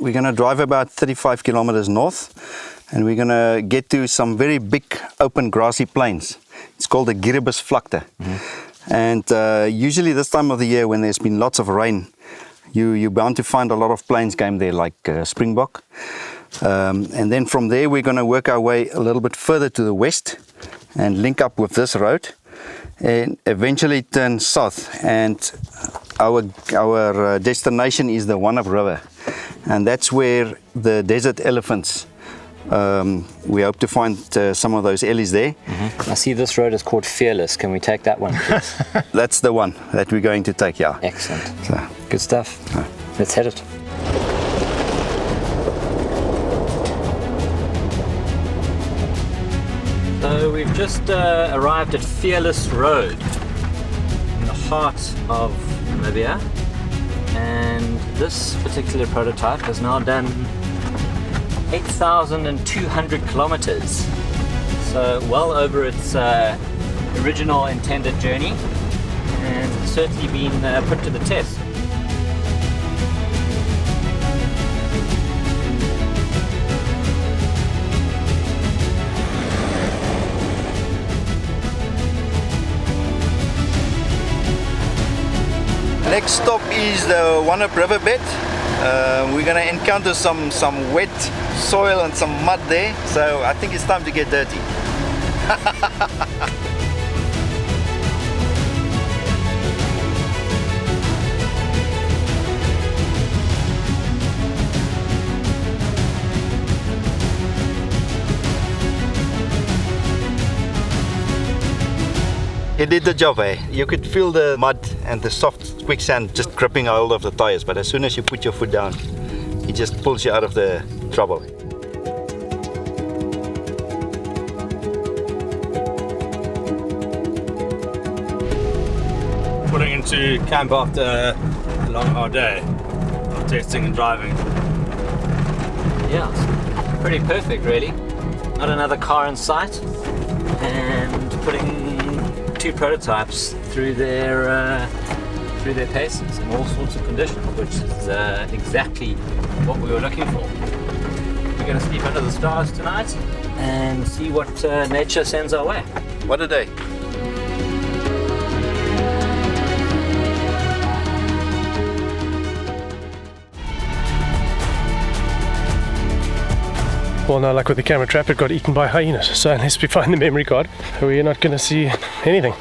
we're going to drive about 35 kilometers north, and we're going to get to some very big open grassy plains. It's called the Girebus vlakte. And usually this time of the year, when there's been lots of rain, you're bound to find a lot of plains game there, like springbok. And then from there, we're going to work our way a little bit further to the west and link up with this road and eventually turn south. And our destination is the One Up River, and that's where the desert elephants, we hope to find some of those ellies there. I see this road is called Fearless. Can we take that one, please? That's the one that we're going to take, yeah. Excellent. So, good stuff. Let's head it. So we've just arrived at Fearless Road in the heart of Namibia, and this particular prototype has now done 8,200 kilometers, so well over its original intended journey, and certainly been put to the test. Next stop is the One Up riverbed. We're going to encounter some wet soil and some mud there, so I think it's time to get dirty. It did the job, eh? You could feel the mud and the soft quicksand just gripping hold of the tires, but as soon as you put your foot down, it just pulls you out of the trouble. Putting into camp after a long hard day of testing and driving. Yeah, it's pretty perfect really. Not another car in sight, and putting two prototypes through their paces in all sorts of conditions, which is exactly what we were looking for. We're going to sleep under the stars tonight and see what nature sends our way. What a day. Well, now, like with the camera trap, it got eaten by hyenas, so unless we find the memory card, we're not going to see anything.